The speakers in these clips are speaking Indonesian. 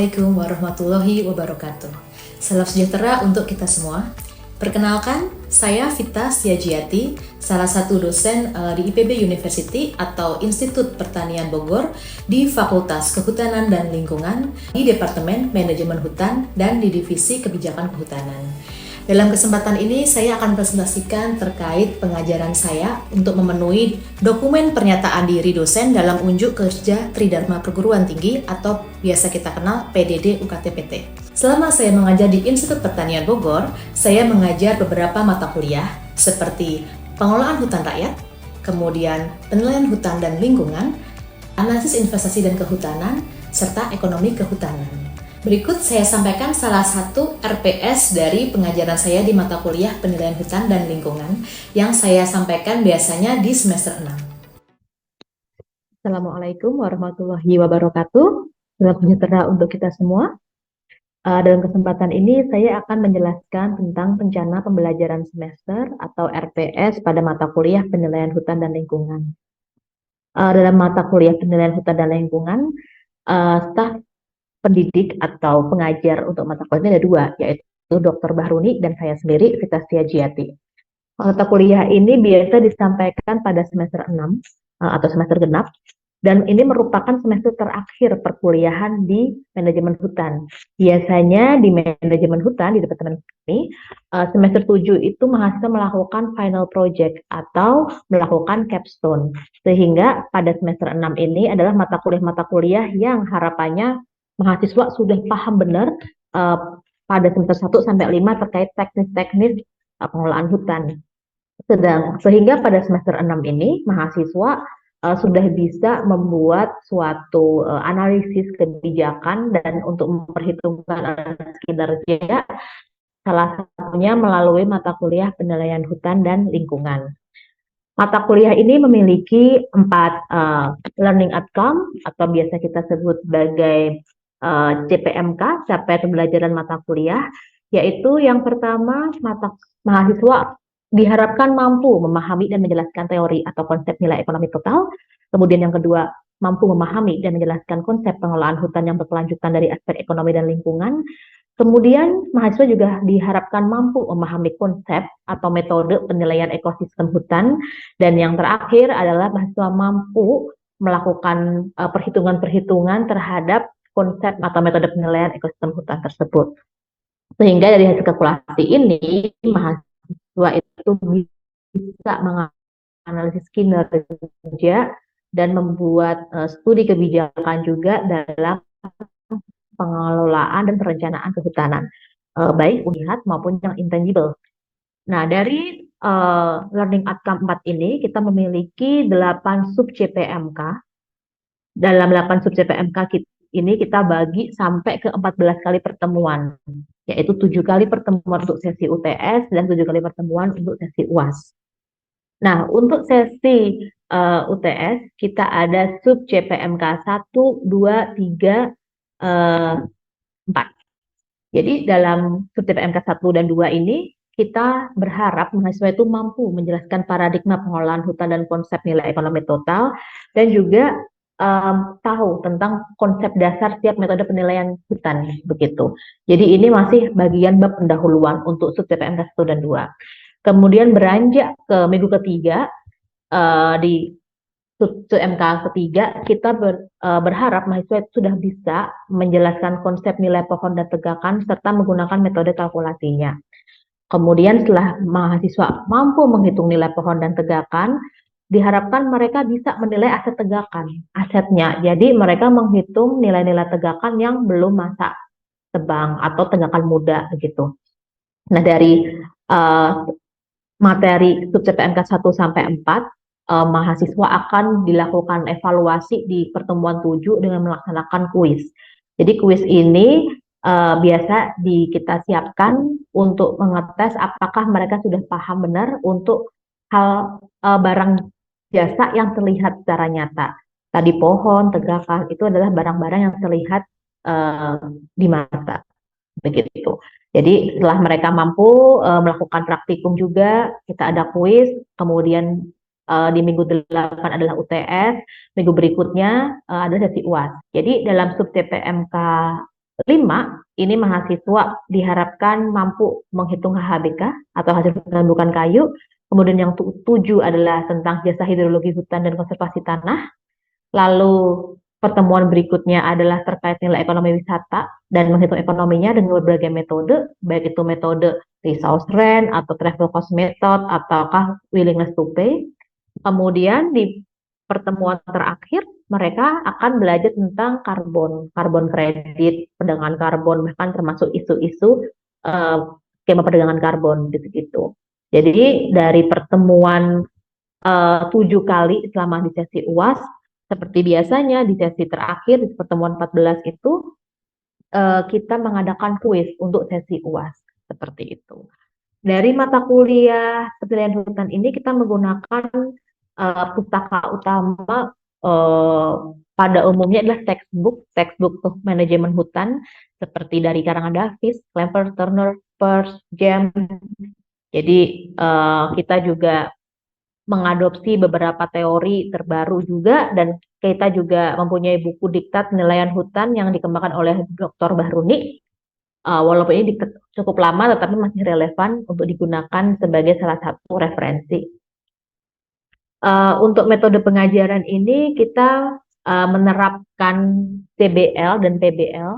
Assalamualaikum warahmatullahi wabarakatuh. Salam sejahtera untuk kita semua. Perkenalkan, saya Vita Siagiati, salah satu dosen di IPB University atau Institut Pertanian Bogor di Fakultas Kehutanan dan Lingkungan di Departemen Manajemen Hutan dan di Divisi Kebijakan Kehutanan. Dalam kesempatan ini saya akan presentasikan terkait pengajaran saya untuk memenuhi dokumen pernyataan diri dosen dalam unjuk kerja Tridharma Perguruan Tinggi atau biasa kita kenal PDD UKT-PT. Selama saya mengajar di Institut Pertanian Bogor, saya mengajar beberapa mata kuliah seperti pengelolaan hutan rakyat, kemudian penilaian hutan dan lingkungan, analisis investasi dan kehutanan, serta ekonomi kehutanan. Berikut saya sampaikan salah satu RPS dari pengajaran saya di mata kuliah penilaian hutan dan lingkungan yang saya sampaikan biasanya di semester 6. Assalamualaikum warahmatullahi wabarakatuh. Salam sejahtera untuk kita semua. Dalam kesempatan ini saya akan menjelaskan tentang rencana pembelajaran semester atau RPS pada mata kuliah penilaian hutan dan lingkungan. Dalam mata kuliah penilaian hutan dan lingkungan, staf pendidik atau pengajar untuk mata kuliah ini ada dua, yaitu Dr. Bahruni dan saya sendiri, Vita Siagiati. Mata kuliah ini biasa disampaikan pada semester 6 atau semester genap, dan ini merupakan semester terakhir perkuliahan di manajemen hutan. Biasanya di manajemen hutan, di departemen ini, semester 7 itu mahasiswa melakukan final project atau melakukan capstone. Sehingga pada semester 6 ini adalah mata kuliah yang harapannya mahasiswa sudah paham benar pada semester 1 sampai 5 terkait teknis-teknis pengelolaan hutan. Sehingga pada semester 6 ini mahasiswa sudah bisa membuat suatu analisis kebijakan dan untuk memperhitungkan kinerja, salah satunya melalui mata kuliah penilaian hutan dan lingkungan. Mata kuliah ini memiliki 4 learning outcome atau biasa kita sebut sebagai CPMK, capaian pembelajaran mata kuliah, yaitu yang pertama, mahasiswa diharapkan mampu memahami dan menjelaskan teori atau konsep nilai ekonomi total. Kemudian yang kedua, mampu memahami dan menjelaskan konsep pengelolaan hutan yang berkelanjutan dari aspek ekonomi dan lingkungan. Kemudian mahasiswa juga diharapkan mampu memahami konsep atau metode penilaian ekosistem hutan. Dan yang terakhir adalah mahasiswa mampu melakukan perhitungan-perhitungan terhadap konsep atau metode penilaian ekosistem hutan tersebut. Sehingga dari hasil kalkulasi ini, mahasiswa itu bisa menganalisis kinerja dan membuat studi kebijakan juga dalam pengelolaan dan perencanaan kehutanan, baik lihat maupun yang intangible. Nah, dari learning outcome 4 ini, kita memiliki 8 sub CPMK. Dalam 8 sub CPMK ini kita bagi sampai ke 14 kali pertemuan, yaitu 7 kali pertemuan untuk sesi UTS dan 7 kali pertemuan untuk sesi UAS. Nah, untuk sesi UTS kita ada sub CPMK 1, 2, 3, 4. Jadi dalam sub CPMK 1 dan 2 ini kita berharap mahasiswa itu mampu menjelaskan paradigma pengelolaan hutan dan konsep nilai ekonomi total, dan juga tahu tentang konsep dasar setiap metode penilaian hutan, begitu. Jadi ini masih bagian bab pendahuluan untuk sub CPMK 1 dan 2. Kemudian beranjak ke minggu ketiga, di sub CPMK ketiga, kita berharap mahasiswa itu sudah bisa menjelaskan konsep nilai pohon dan tegakan serta menggunakan metode kalkulasinya. Kemudian setelah mahasiswa mampu menghitung nilai pohon dan tegakan, diharapkan mereka bisa menilai aset tegakan, asetnya. Jadi mereka menghitung nilai-nilai tegakan yang belum masa tebang atau tegakan muda begitu. Nah, dari materi sub CPMK 1 sampai 4, mahasiswa akan dilakukan evaluasi di pertemuan 7 dengan melaksanakan kuis. Jadi kuis ini biasa kita siapkan untuk mengetes apakah mereka sudah paham benar untuk hal barang jasa yang terlihat secara nyata. Tadi pohon, tegakan, itu adalah barang-barang yang terlihat di mata. Begitu. Jadi setelah mereka mampu melakukan praktikum juga, kita ada kuis, kemudian di minggu 8 adalah UTS, minggu berikutnya adalah sesi UAS. Jadi dalam sub TPMK 5, ini mahasiswa diharapkan mampu menghitung HHBK atau hasil hutan bukan kayu. Kemudian yang 7 adalah tentang jasa hidrologi hutan dan konservasi tanah. Lalu pertemuan berikutnya adalah terkait nilai ekonomi wisata dan menghitung ekonominya dengan berbagai metode, baik itu metode resource rent atau travel cost method ataukah willingness to pay. Kemudian di pertemuan terakhir mereka akan belajar tentang karbon kredit, perdagangan karbon, bahkan termasuk isu-isu skema perdagangan karbon gitu-gitu. Jadi dari pertemuan 7 kali selama di sesi UAS, seperti biasanya di sesi terakhir di pertemuan 14 itu kita mengadakan kuis untuk sesi UAS seperti itu. Dari mata kuliah penilaian hutan ini kita menggunakan pustaka utama pada umumnya adalah textbook untuk manajemen hutan seperti dari karangan Davis, Klemper, Turner, Peirce, James. Jadi kita juga mengadopsi beberapa teori terbaru juga dan kita juga mempunyai buku diktat penilaian hutan yang dikembangkan oleh Dr. Bahruni. Walaupun ini cukup lama tetapi masih relevan untuk digunakan sebagai salah satu referensi. Untuk metode pengajaran ini kita menerapkan TBL dan PBL.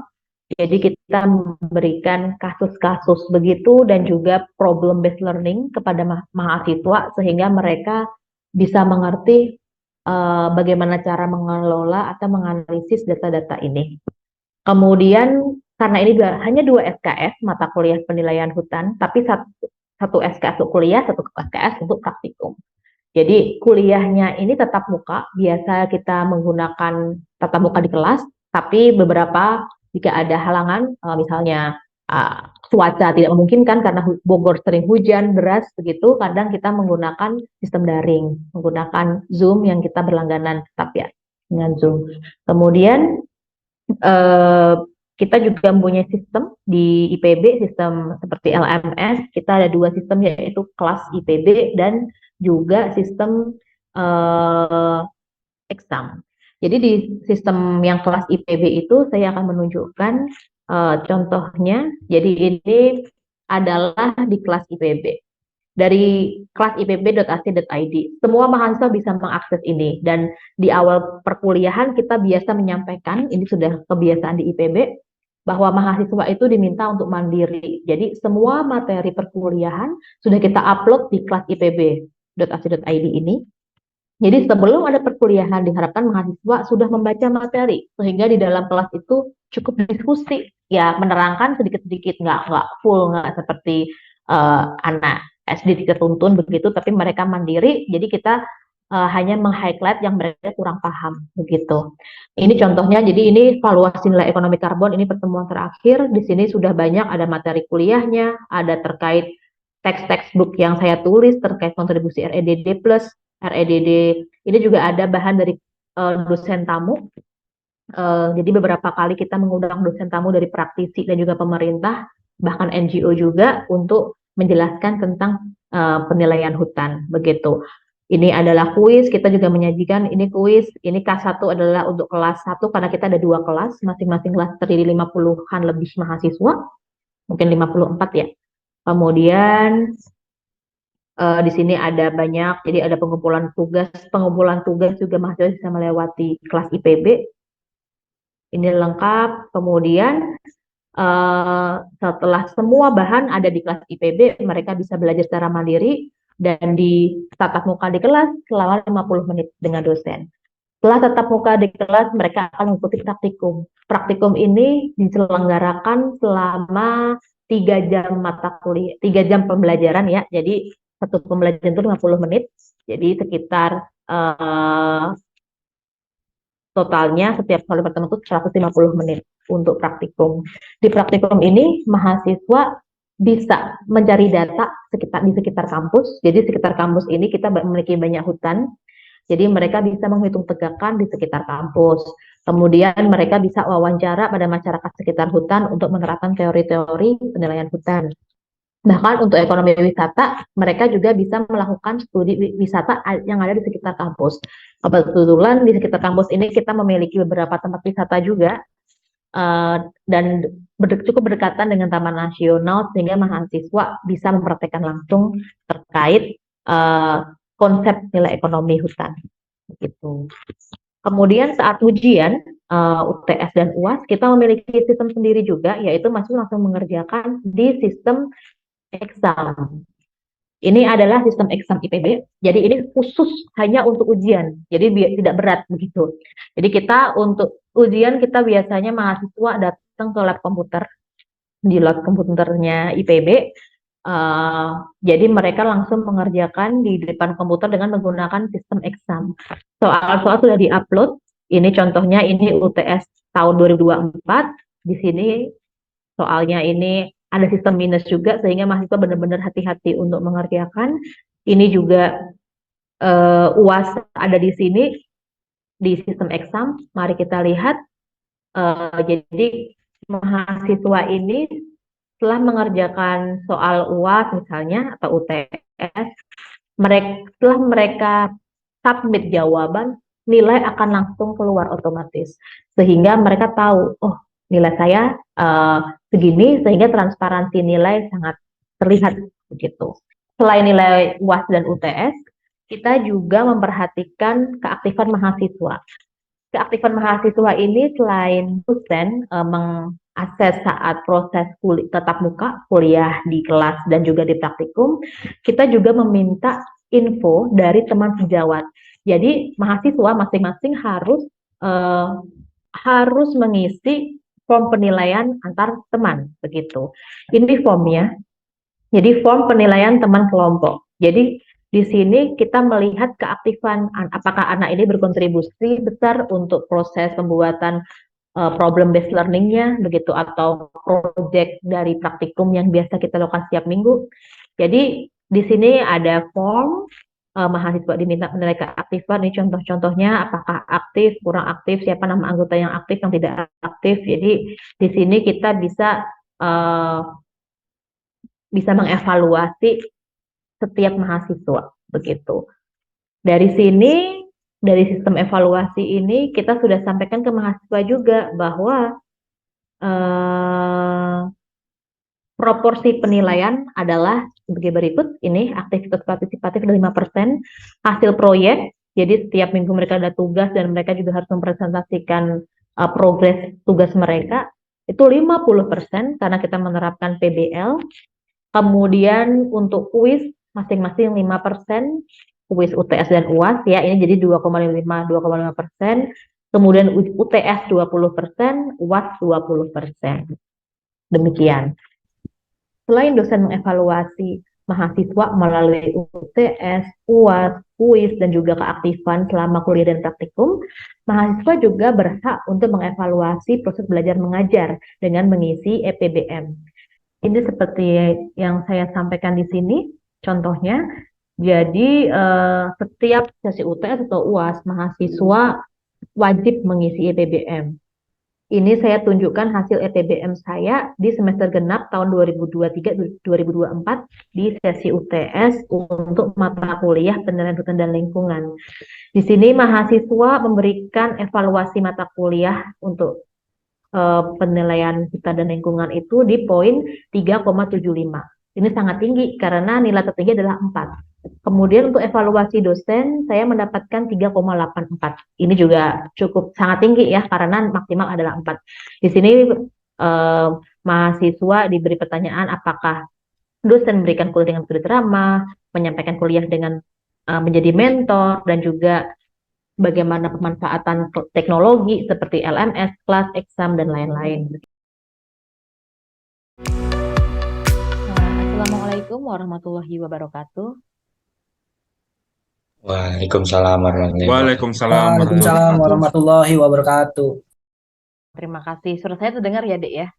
Jadi kita memberikan kasus-kasus begitu dan juga problem based learning kepada mahasiswa sehingga mereka bisa mengerti bagaimana cara mengelola atau menganalisis data-data ini. Kemudian karena ini hanya 2 SKS mata kuliah penilaian hutan, tapi satu SKS untuk kuliah, satu SKS untuk praktikum. Jadi kuliahnya ini tatap muka, biasa kita menggunakan tatap muka di kelas, tapi beberapa jika ada halangan, misalnya cuaca tidak memungkinkan karena Bogor sering hujan deras begitu, kadang kita menggunakan sistem daring, menggunakan Zoom yang kita berlangganan tetap ya dengan Zoom. Kemudian kita juga mempunyai sistem di IPB, sistem seperti LMS. Kita ada 2 sistem yaitu kelas IPB dan juga sistem exam. Jadi di sistem yang kelas IPB itu saya akan menunjukkan contohnya. Jadi ini adalah di kelas IPB. Dari kelas ipb.ac.id, semua mahasiswa bisa mengakses ini dan di awal perkuliahan kita biasa menyampaikan, ini sudah kebiasaan di IPB, bahwa mahasiswa itu diminta untuk mandiri. Jadi semua materi perkuliahan sudah kita upload di kelas ipb.ac.id ini. Jadi sebelum ada perkuliahan diharapkan mahasiswa sudah membaca materi sehingga di dalam kelas itu cukup diskusi, ya menerangkan sedikit-sedikit, nggak full, nggak seperti anak SD dituntun begitu, tapi mereka mandiri. Jadi kita hanya meng-highlight yang mereka kurang paham begitu. Ini contohnya. Jadi ini valuasi nilai ekonomi karbon. Ini pertemuan terakhir. Di sini sudah banyak ada materi kuliahnya, ada terkait textbook yang saya tulis terkait kontribusi REDD plus REDD. Ini juga ada bahan dari dosen tamu. Jadi beberapa kali kita mengundang dosen tamu dari praktisi dan juga pemerintah, bahkan NGO juga untuk menjelaskan tentang penilaian hutan begitu. Ini adalah kuis, kita juga menyajikan ini kuis. Ini K1 adalah untuk kelas 1 karena kita ada 2 kelas, masing-masing kelas terdiri 50-an lebih mahasiswa, mungkin 54 ya. Kemudian di sini ada banyak, jadi ada pengumpulan tugas juga mahasiswa bisa melewati kelas IPB. Ini lengkap. Kemudian setelah semua bahan ada di kelas IPB, mereka bisa belajar secara mandiri dan di tatap muka di kelas selama 50 menit dengan dosen. Setelah tatap muka di kelas, mereka akan mengikuti praktikum. Praktikum ini diselenggarakan selama 3 jam mata kuliah, 3 jam pembelajaran ya. Jadi satu pembelajaran itu 50 menit. Jadi sekitar totalnya setiap kali pertemuan itu 150 menit untuk praktikum. Di praktikum ini mahasiswa bisa mencari data di sekitar kampus. Jadi sekitar kampus ini kita memiliki banyak hutan. Jadi mereka bisa menghitung tegakan di sekitar kampus. Kemudian mereka bisa wawancara pada masyarakat sekitar hutan untuk menerapkan teori-teori penilaian hutan. Bahkan untuk ekonomi wisata, mereka juga bisa melakukan studi wisata yang ada di sekitar kampus. Kebetulan di sekitar kampus ini kita memiliki beberapa tempat wisata juga. eh, dan cukup berdekatan dengan Taman Nasional sehingga mahasiswa bisa mempraktekkan langsung terkait eh, konsep nilai ekonomi hutan gitu. Kemudian saat ujian UTS dan UAS kita memiliki sistem sendiri juga, yaitu masuk langsung mengerjakan di sistem exam. Ini adalah sistem exam IPB, jadi ini khusus hanya untuk ujian, jadi tidak berat begitu. Jadi kita untuk ujian kita biasanya mahasiswa datang ke lab komputer, di lab komputernya IPB, jadi mereka langsung mengerjakan di depan komputer dengan menggunakan sistem exam. Soal-soal sudah diupload, ini contohnya ini UTS tahun 2024, di sini soalnya ini ada sistem minus juga sehingga mahasiswa benar-benar hati-hati untuk mengerjakan. Ini juga UAS ada di sini di sistem exam. Mari kita lihat. Jadi mahasiswa ini setelah mengerjakan soal UAS misalnya atau UTS, setelah mereka submit jawaban, nilai akan langsung keluar otomatis. Sehingga mereka tahu, oh nilai saya segini, sehingga transparansi nilai sangat terlihat begitu. Selain nilai UAS dan UTS, kita juga memperhatikan keaktifan mahasiswa. Keaktifan mahasiswa ini selain dosen mengakses saat proses tatap muka, kuliah di kelas dan juga di praktikum, kita juga meminta info dari teman sejawat. Jadi mahasiswa masing-masing harus mengisi form penilaian antar teman begitu. Ini formnya. Jadi form penilaian teman kelompok. Jadi di sini kita melihat keaktifan apakah anak ini berkontribusi besar untuk proses pembuatan problem based learning-nya begitu atau project dari praktikum yang biasa kita lakukan setiap minggu. Jadi di sini ada form mahasiswa diminta menilai keaktifan. Ini contoh-contohnya apakah aktif, kurang aktif, siapa nama anggota yang aktif, yang tidak aktif. Jadi di sini kita bisa mengevaluasi setiap mahasiswa begitu. Dari sini, dari sistem evaluasi ini kita sudah sampaikan ke mahasiswa juga bahwa eh, proporsi penilaian adalah sebagai berikut. Ini aktivitas partisipatif 5%, hasil proyek, jadi setiap minggu mereka ada tugas dan mereka juga harus mempresentasikan progres tugas mereka, itu 50% karena kita menerapkan PBL. Kemudian untuk kuis masing-masing 5%, kuis UTS dan UAS ya, ini jadi 2,5%. Kemudian UTS 20%, UAS 20%. Demikian. Selain dosen mengevaluasi mahasiswa melalui UTS, UAS, kuis, dan juga keaktifan selama kuliah dan praktikum, mahasiswa juga berhak untuk mengevaluasi proses belajar mengajar dengan mengisi EPBM. Ini seperti yang saya sampaikan di sini, contohnya. Jadi setiap sesi UTS atau UAS, mahasiswa wajib mengisi EPBM. Ini saya tunjukkan hasil EPBM saya di semester genap tahun 2023-2024 di sesi UTS untuk mata kuliah penilaian hutan dan lingkungan. Di sini mahasiswa memberikan evaluasi mata kuliah untuk penilaian hutan dan lingkungan itu di poin 3,75. Ini sangat tinggi karena nilai tertinggi adalah 4. Kemudian untuk evaluasi dosen, saya mendapatkan 3,84. Ini juga cukup sangat tinggi ya, karena maksimal adalah 4. Di sini mahasiswa diberi pertanyaan apakah dosen memberikan kuliah dengan sudut ramah, menyampaikan kuliah dengan menjadi mentor, dan juga bagaimana pemanfaatan teknologi seperti LMS, kelas, exam, dan lain-lain. Assalamualaikum warahmatullahi wabarakatuh. Waalaikumsalam warahmatullahi wabarakatuh. Waalaikumsalam Waalaikumsalam warahmatullahi wabarakatuh. Terima kasih. Suara saya terdengar ya, Dek ya?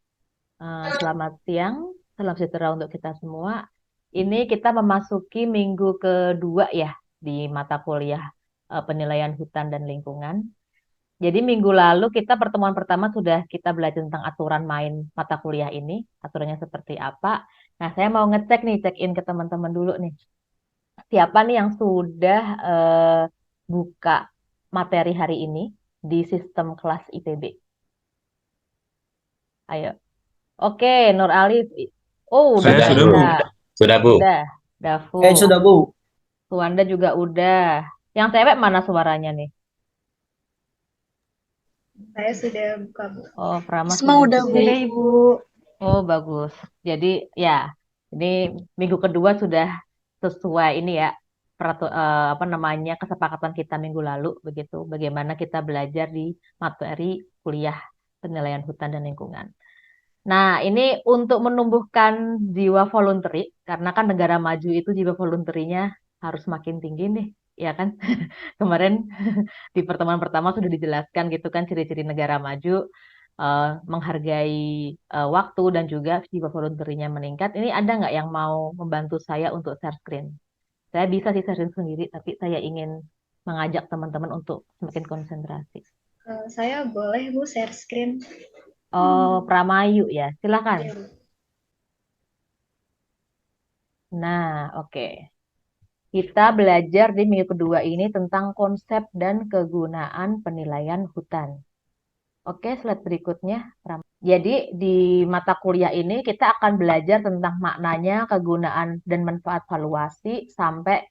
Selamat siang, salam sejahtera untuk kita semua. Ini kita memasuki minggu kedua ya di mata kuliah penilaian hutan dan lingkungan. Jadi minggu lalu kita pertemuan pertama sudah kita belajar tentang aturan main mata kuliah ini, aturannya seperti apa. Nah, saya mau ngecek nih, check in ke teman-teman dulu nih. Siapa nih yang sudah buka materi hari ini di sistem kelas IPB? Ayo. Oke, Nur Alif. Oh, udah Saya Sudah, nggak sudah, Bu. Bu. bisa. Sudah, Bu. Udah. Dafu. Sudah Bu. Suwanda juga udah. Yang cewek mana suaranya nih? Saya sudah buka, Bu. Oh, Prama Isma sudah. udah, Bu. Sudah, Ibu. Oh, bagus. Jadi, ya, ini minggu kedua sudah sesuai ini ya, apa namanya, kesepakatan kita minggu lalu, begitu. Bagaimana kita belajar di materi kuliah penilaian hutan dan lingkungan. Nah, ini untuk menumbuhkan jiwa voluntary, karena kan negara maju itu jiwa volunterinya harus makin tinggi nih, ya kan? Kemarin di pertemuan pertama sudah dijelaskan gitu kan ciri-ciri negara maju, menghargai waktu dan juga jiwa volunterinya meningkat. Ini ada nggak yang mau membantu saya untuk share screen? Saya bisa sih share screen sendiri, tapi saya ingin mengajak teman-teman untuk semakin konsentrasi. Saya boleh, Bu, share screen. Oh, Pramayu ya, silakan. Ya, Bu. Nah, oke. Kita belajar di minggu kedua ini tentang konsep dan kegunaan penilaian hutan. Oke, slide berikutnya. Jadi di mata kuliah ini kita akan belajar tentang maknanya, kegunaan, dan manfaat valuasi sampai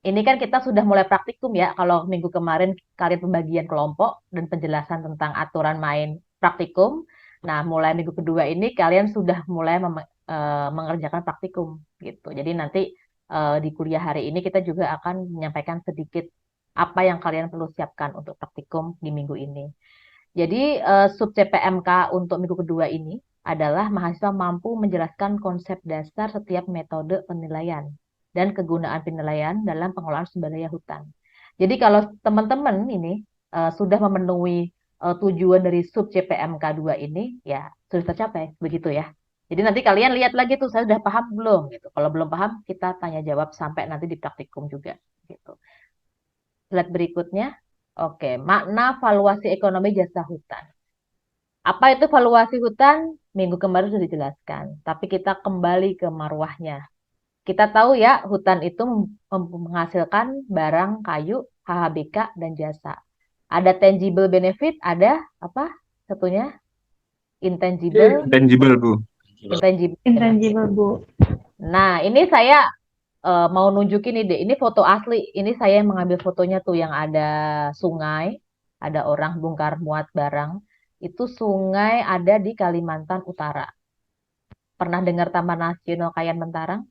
ini kan kita sudah mulai praktikum ya. Kalau minggu kemarin kalian pembagian kelompok dan penjelasan tentang aturan main praktikum. Nah, mulai minggu kedua ini kalian sudah mulai mengerjakan praktikum gitu. Jadi nanti di kuliah hari ini kita juga akan menyampaikan sedikit apa yang kalian perlu siapkan untuk praktikum di minggu ini. Jadi sub CPMK untuk minggu kedua ini adalah mahasiswa mampu menjelaskan konsep dasar setiap metode penilaian dan kegunaan penilaian dalam pengelolaan sumber daya hutan. Jadi kalau teman-teman ini sudah memenuhi tujuan dari sub CPMK 2 ini, ya sudah tercapai, begitu ya. Jadi nanti kalian lihat lagi tuh, saya sudah paham belum? Gitu. Kalau belum paham, kita tanya jawab sampai nanti di praktikum juga. Gitu. Slide berikutnya. Oke, makna valuasi ekonomi jasa hutan. Apa itu valuasi hutan? Minggu kemarin sudah dijelaskan. Tapi kita kembali ke marwahnya. Kita tahu ya, hutan itu menghasilkan barang, kayu, HHBK, dan jasa. Ada tangible benefit, ada apa? Satunya intangible, Tangible, Bu. intangible. Intangible, Bu. Nah, ini saya mau nunjukin ide. Ini foto asli. Ini saya yang mengambil fotonya tuh yang ada sungai, ada orang bongkar muat barang. Itu sungai ada di Kalimantan Utara. Pernah dengar Taman Nasional Kayan Mentarang?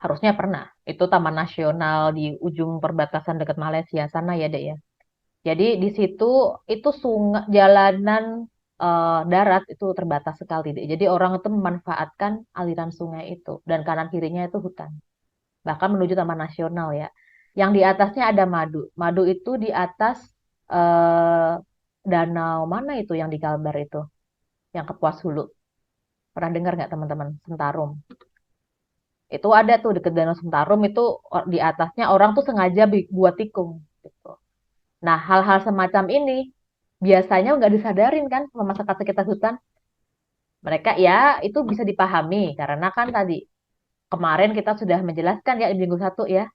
Harusnya pernah. Itu Taman Nasional di ujung perbatasan dekat Malaysia sana ya, Dek ya. Jadi di situ itu sungai jalanan darat itu terbatas sekali, Dek. Jadi orang itu memanfaatkan aliran sungai itu dan kanan kirinya itu hutan. Bahkan menuju Taman Nasional ya. Yang di atasnya ada madu. Madu itu di atas eh, danau mana itu yang di Kalbar itu, yang Kapuas Hulu. Pernah dengar nggak teman-teman? Sentarum. Itu ada tuh deket Danau Sentarum itu di atasnya orang tuh sengaja buat tikung gitu. Nah, hal-hal semacam ini biasanya nggak disadarin kan sama masyarakat sekitar hutan. Mereka ya itu bisa dipahami karena kan tadi kemarin kita sudah menjelaskan ya di minggu satu ya.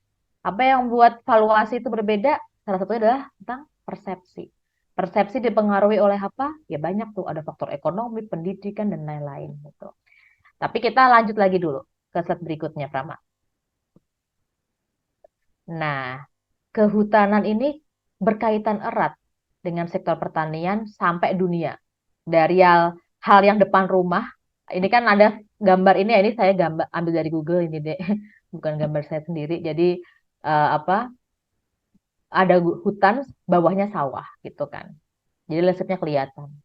Apa yang membuat valuasi itu berbeda? Salah satunya adalah tentang persepsi. Persepsi dipengaruhi oleh apa? Ya banyak tuh, ada faktor ekonomi, pendidikan, dan lain-lain gitu. Tapi kita lanjut lagi dulu ke slide berikutnya, Prama. Nah, kehutanan ini berkaitan erat dengan sektor pertanian sampai dunia. Dari hal yang depan rumah, ini kan ada gambar ini saya ambil dari Google ini deh, bukan gambar saya sendiri. Jadi apa? Ada hutan, bawahnya sawah gitu kan. Jadi landscape-nya kelihatan.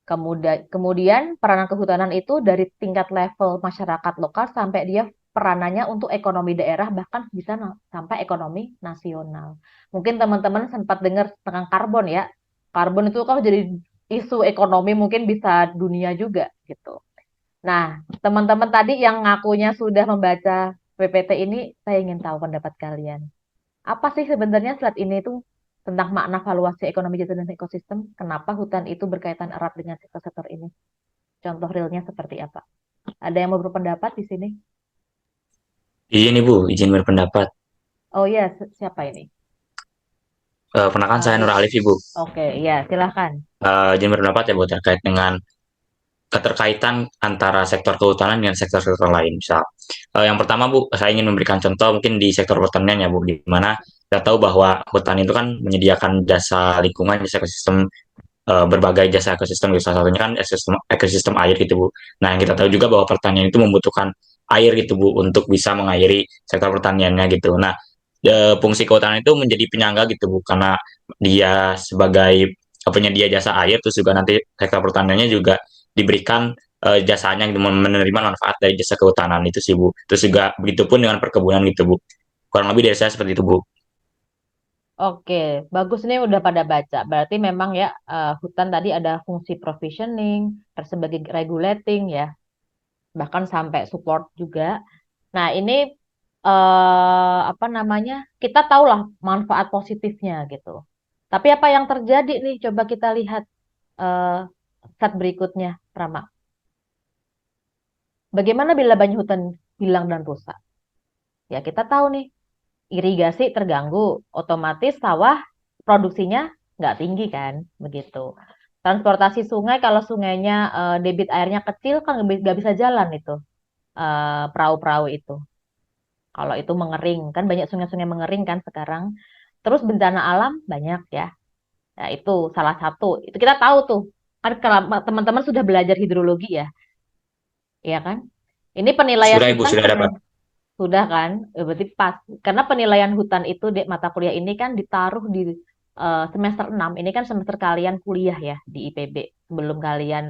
Kemudian peranan kehutanan itu dari tingkat level masyarakat lokal sampai dia peranannya untuk ekonomi daerah bahkan bisa sampai ekonomi nasional. Mungkin teman-teman sempat dengar tentang karbon ya. Karbon itu kan jadi isu ekonomi mungkin bisa dunia juga gitu. Nah, teman-teman tadi yang ngakunya sudah membaca PPT ini, saya ingin tahu pendapat kalian. Apa sih sebenarnya slide ini tuh tentang makna valuasi ekonomi jasa dan ekosistem? Kenapa hutan itu berkaitan erat dengan sektor-sektor ini? Contoh realnya seperti apa? Ada yang mau berpendapat di sini? Izin Ibu, izin berpendapat. Oh iya, siapa ini? Perkenalkan saya Nur Iya. Alif, Ibu. Oke, ya silahkan. Izin berpendapat ya Bu terkait dengan keterkaitan antara sektor kehutanan dengan sektor-sektor lain. Misal, yang pertama Bu, saya ingin memberikan contoh mungkin di sektor pertanian ya Bu, di mana kita tahu bahwa hutan itu kan menyediakan jasa lingkungan, jasa ekosistem, berbagai jasa ekosistem gitu. Salah satunya kan ekosistem air gitu Bu. Nah, yang kita tahu juga bahwa pertanian itu membutuhkan air gitu Bu untuk bisa mengairi sektor pertaniannya gitu. Nah, fungsi kehutanan itu menjadi penyangga gitu Bu, karena dia sebagai penyedia jasa air, terus juga nanti sektor pertaniannya juga diberikan jasanya gitu, menerima manfaat dari jasa kehutanan itu sih Bu. Terus juga begitupun dengan perkebunan gitu Bu. Kurang lebih dari saya seperti itu Bu. Oke, bagus nih udah pada baca. Berarti memang ya hutan tadi ada fungsi provisioning, terus sebagai regulating ya, bahkan sampai support juga. Nah, ini apa namanya? Kita tahulah manfaat positifnya gitu. Tapi apa yang terjadi nih? Coba kita lihat eh slide berikutnya, Rama. Bagaimana bila banyak hutan hilang dan rusak? Ya, kita tahu nih, irigasi terganggu, otomatis sawah produksinya nggak tinggi kan, begitu. Transportasi sungai, kalau sungainya debit airnya kecil kan nggak bisa jalan itu perahu-perahu itu. Kalau itu mengering, kan banyak sungai-sungai mengering kan sekarang. Terus bencana alam banyak ya. Nah, itu salah satu. Itu kita tahu tuh. Kan kalau teman-teman sudah belajar hidrologi ya, ya kan? Ini penilaian Sudah Ibu, hutan sudah dapat. sudah kan? Berarti pas. Karena penilaian hutan itu di mata kuliah ini kan ditaruh di semester 6. Ini kan semester kalian kuliah ya di IPB. Sebelum kalian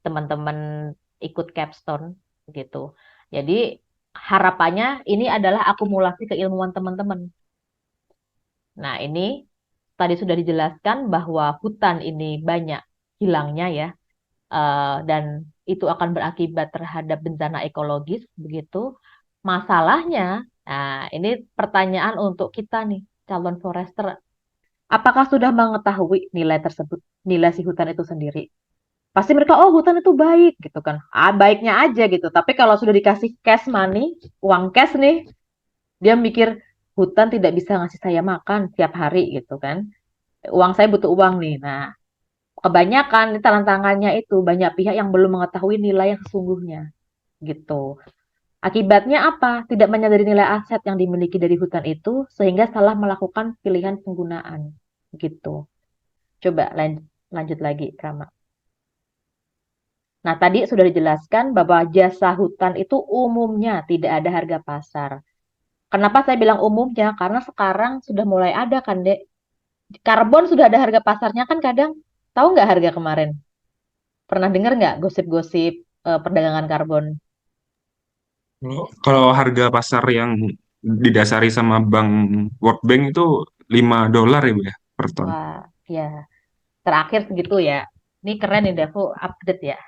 teman-teman ikut capstone gitu. Jadi harapannya ini adalah akumulasi keilmuan teman-teman. Nah, ini tadi sudah dijelaskan bahwa hutan ini banyak hilangnya ya, dan itu akan berakibat terhadap bencana ekologis, begitu. Masalahnya, nah ini pertanyaan untuk kita nih, calon forester. Apakah sudah mengetahui nilai tersebut, nilai si hutan itu sendiri? Pasti mereka, oh hutan itu baik gitu kan. Ah, baiknya aja gitu. Tapi kalau sudah dikasih cash money, uang cash nih, dia mikir hutan tidak bisa ngasih saya makan tiap hari gitu kan. Uang saya butuh uang nih. Nah, kebanyakan tantangannya itu banyak pihak yang belum mengetahui nilai yang sesungguhnya gitu. Akibatnya apa? Tidak menyadari nilai aset yang dimiliki dari hutan itu sehingga salah melakukan pilihan penggunaan gitu. Coba lanjut lagi, Rama. Nah, tadi sudah dijelaskan bahwa jasa hutan itu umumnya tidak ada harga pasar. Kenapa saya bilang umumnya? Karena sekarang sudah mulai ada kan, Dek. Karbon sudah ada harga pasarnya kan kadang. Tahu nggak harga kemarin? Pernah dengar nggak gosip-gosip perdagangan karbon? Kalau harga pasar yang didasari sama Bank World Bank itu $5 ya Bu ya per ton. Wah, ya. Terakhir segitu ya. Ini keren nih, Devo, update ya.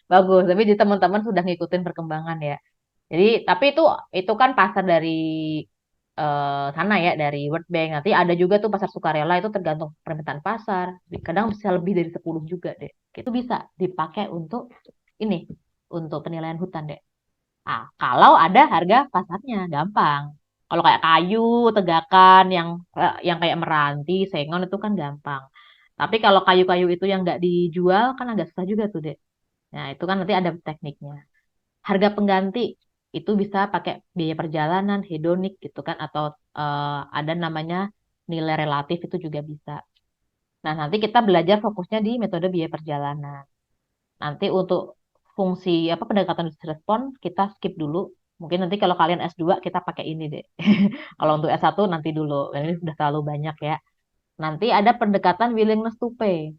Bagus, tapi di teman-teman sudah ngikutin perkembangan ya. Jadi, tapi itu kan pasar dari sana ya, dari World Bank. Nanti ada juga tuh pasar sukarela, itu tergantung permintaan pasar. Kadang bisa lebih dari 10 juga deh. Itu bisa dipakai untuk ini, untuk penilaian hutan deh. Ah, kalau ada harga pasarnya, gampang. Kalau kayak kayu, tegakan, yang kayak meranti, sengon itu kan gampang. Tapi kalau kayu-kayu itu yang nggak dijual kan agak susah juga tuh, Dek. Nah, itu kan nanti ada tekniknya. Harga pengganti itu bisa pakai biaya perjalanan, hedonik gitu kan, atau ada namanya nilai relatif itu juga bisa. Nah, nanti kita belajar fokusnya di metode biaya perjalanan. Nanti untuk fungsi apa pendekatan bisnis respon kita skip dulu. Mungkin nanti kalau kalian S2 kita pakai ini deh. Kalau untuk S1 nanti dulu. Ini sudah terlalu banyak ya. Nanti ada pendekatan willingness to pay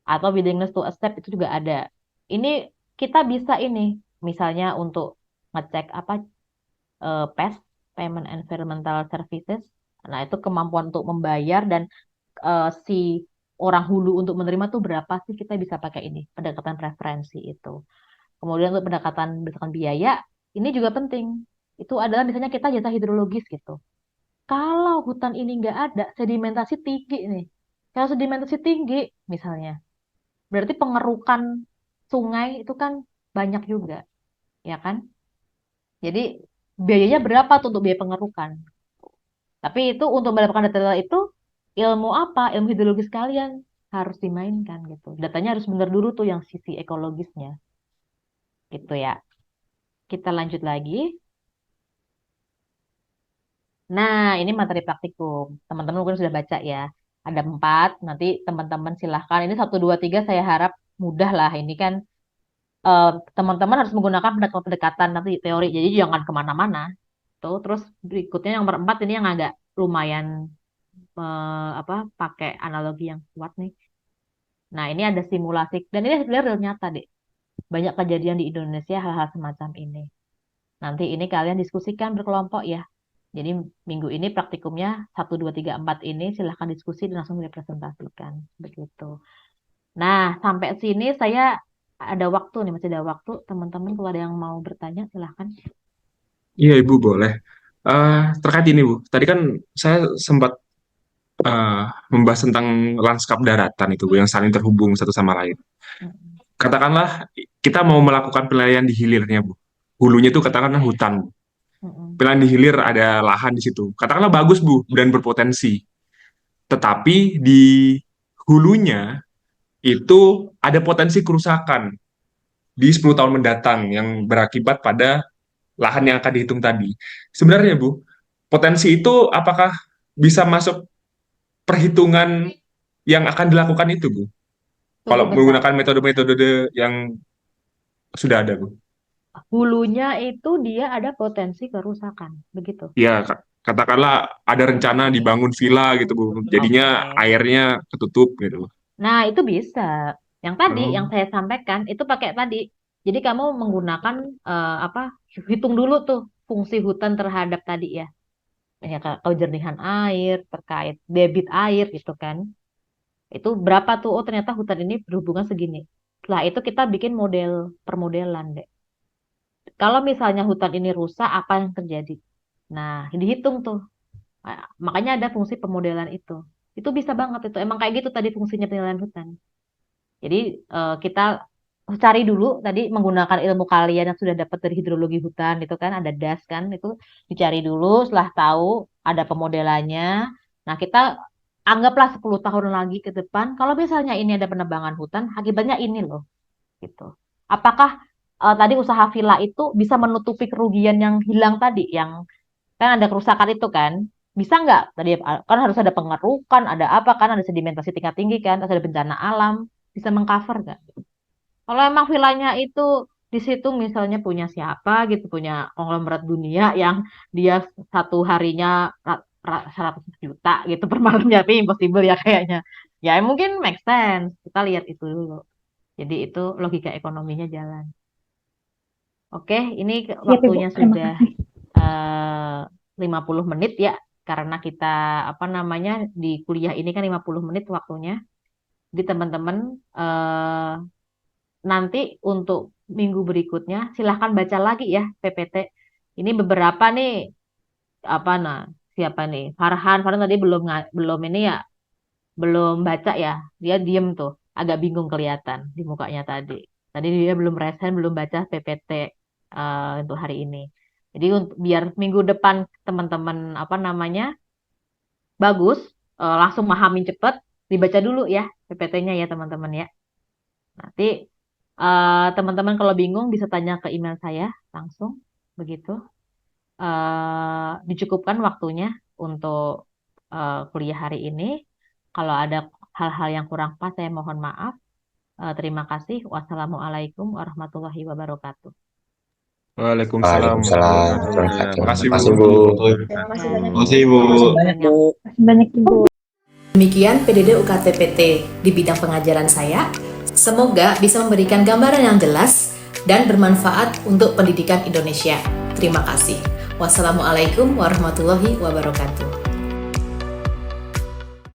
atau willingness to accept itu juga ada. Ini kita bisa ini misalnya untuk ngecek apa PES, Payment Environmental Services. Nah, itu kemampuan untuk membayar dan si orang hulu untuk menerima tuh berapa sih, kita bisa pakai ini pendekatan preferensi itu. Kemudian untuk pendekatan berdasarkan biaya, ini juga penting. Itu adalah misalnya kita jasa hidrologis gitu. Kalau hutan ini nggak ada, sedimentasi tinggi nih. Kalau sedimentasi tinggi, misalnya, berarti pengerukan sungai itu kan banyak juga, ya kan? Jadi biayanya berapa tuh untuk biaya pengerukan? Tapi itu untuk mendapatkan data itu ilmu apa, ilmu hidrologis kalian harus dimainkan gitu. Datanya harus benar dulu tuh yang sisi ekologisnya. Gitu ya. Kita lanjut lagi. Nah, ini materi praktikum. Teman-teman mungkin sudah baca ya. Ada 4, nanti teman-teman silahkan. Ini 1, 2, 3 saya harap mudah lah. Ini kan teman-teman harus menggunakan pendekatan nanti teori. Jadi jangan kemana-mana. Tuh, terus berikutnya yang nomor 4 ini yang agak lumayan pakai analogi yang kuat nih. Nah, ini ada simulasi. Dan ini sebenarnya real nyata deh. Banyak kejadian di Indonesia hal-hal semacam ini. Nanti ini kalian diskusikan berkelompok ya. Jadi minggu ini praktikumnya 1, 2, 3, 4 ini silahkan diskusi dan langsung dipresentasikan. Begitu. Nah, sampai sini saya ada waktu nih, masih ada waktu. Teman-teman kalau ada yang mau bertanya silahkan. Iya, Ibu, boleh. Terkait ini, Bu. Tadi kan saya sempat membahas tentang lanskap daratan itu, Bu, yang saling terhubung satu sama lain. Mm-mm. Katakanlah kita mau melakukan penilaian di hilirnya, Bu. Hulunya itu katakanlah hutan, Bu. Mm-mm. Penilaian di hilir ada lahan di situ. Katakanlah bagus, Bu, dan berpotensi. Tetapi di hulunya itu ada potensi kerusakan di 10 tahun mendatang yang berakibat pada lahan yang akan dihitung tadi. Sebenarnya, Bu, potensi itu apakah bisa masuk perhitungan yang akan dilakukan itu, Bu? Tunggu Kalau bentar. menggunakan metode-metode yang sudah ada, Bu. Hulunya itu dia ada potensi kerusakan, begitu. Ya, katakanlah ada rencana dibangun villa gitu, Bu. Jadinya Oke. airnya ketutup gitu. Nah, itu bisa. Yang tadi, yang Oh, saya sampaikan, itu pakai tadi. Jadi kamu menggunakan hitung dulu tuh fungsi hutan terhadap tadi ya. Ya, kejernihan air, terkait debit air gitu kan. Itu berapa tuh? Oh, ternyata hutan ini berhubungan segini. Setelah itu kita bikin model permodelan deh. Kalau misalnya hutan ini rusak, apa yang terjadi? Nah, dihitung tuh. Makanya ada fungsi pemodelan itu. Itu bisa banget itu. Emang kayak gitu tadi fungsinya penilaian hutan. Jadi kita cari dulu tadi menggunakan ilmu kalian yang sudah dapat dari hidrologi hutan itu kan ada DAS kan itu dicari dulu setelah tahu ada pemodelannya. Nah, kita anggaplah 10 tahun lagi ke depan kalau misalnya ini ada penebangan hutan akibatnya ini loh gitu. Apakah tadi usaha villa itu bisa menutupi kerugian yang hilang tadi yang kan ada kerusakan itu kan? Bisa nggak? Tadi kan harus ada pengerukan, ada apa kan? Ada sedimentasi tingkat tinggi kan? Terus ada bencana alam, bisa mengcover nggak? Kalau emang villanya itu di situ misalnya punya siapa gitu, punya konglomerat dunia yang dia satu harinya 100 juta gitu per malamnya, tapi impossible ya kayaknya. Ya mungkin make sense. Kita lihat itu dulu. Jadi itu logika ekonominya jalan. Oke, ini Siap, Ibu. waktunya Terima sudah kasih. 50 menit ya. Karena kita di kuliah ini kan 50 menit waktunya. Jadi teman-teman nanti untuk minggu berikutnya silahkan baca lagi ya PPT. Ini beberapa nih siapa nih? Farhan tadi belum ini ya, belum baca ya. Dia diem tuh, agak bingung kelihatan di mukanya tadi. Tadi dia belum resen, belum baca PPT untuk hari ini. Jadi biar minggu depan teman-teman bagus, langsung mahamin cepet, dibaca dulu ya PPT-nya ya teman-teman ya. Nanti teman-teman kalau bingung bisa tanya ke email saya langsung, begitu. Dicukupkan waktunya untuk kuliah hari ini. Kalau ada hal-hal yang kurang pas, saya mohon maaf. Terima kasih. Wassalamualaikum warahmatullahi wabarakatuh. Waalaikumsalam Waalaikumsalam warahmatullahi warahmatullahi wabarakatuh. wabarakatuh. Makasih, Terima kasih, Bu. Bu. Terima kasih banyak, Terima Bu. kasih, Ibu. Terima kasih banyak, Bu. Terima kasih banyak, Ibu. Demikian PDD UKT-PT di bidang pengajaran saya. Semoga bisa memberikan gambaran yang jelas dan bermanfaat untuk pendidikan Indonesia. Terima kasih. Wassalamualaikum warahmatullahi wabarakatuh.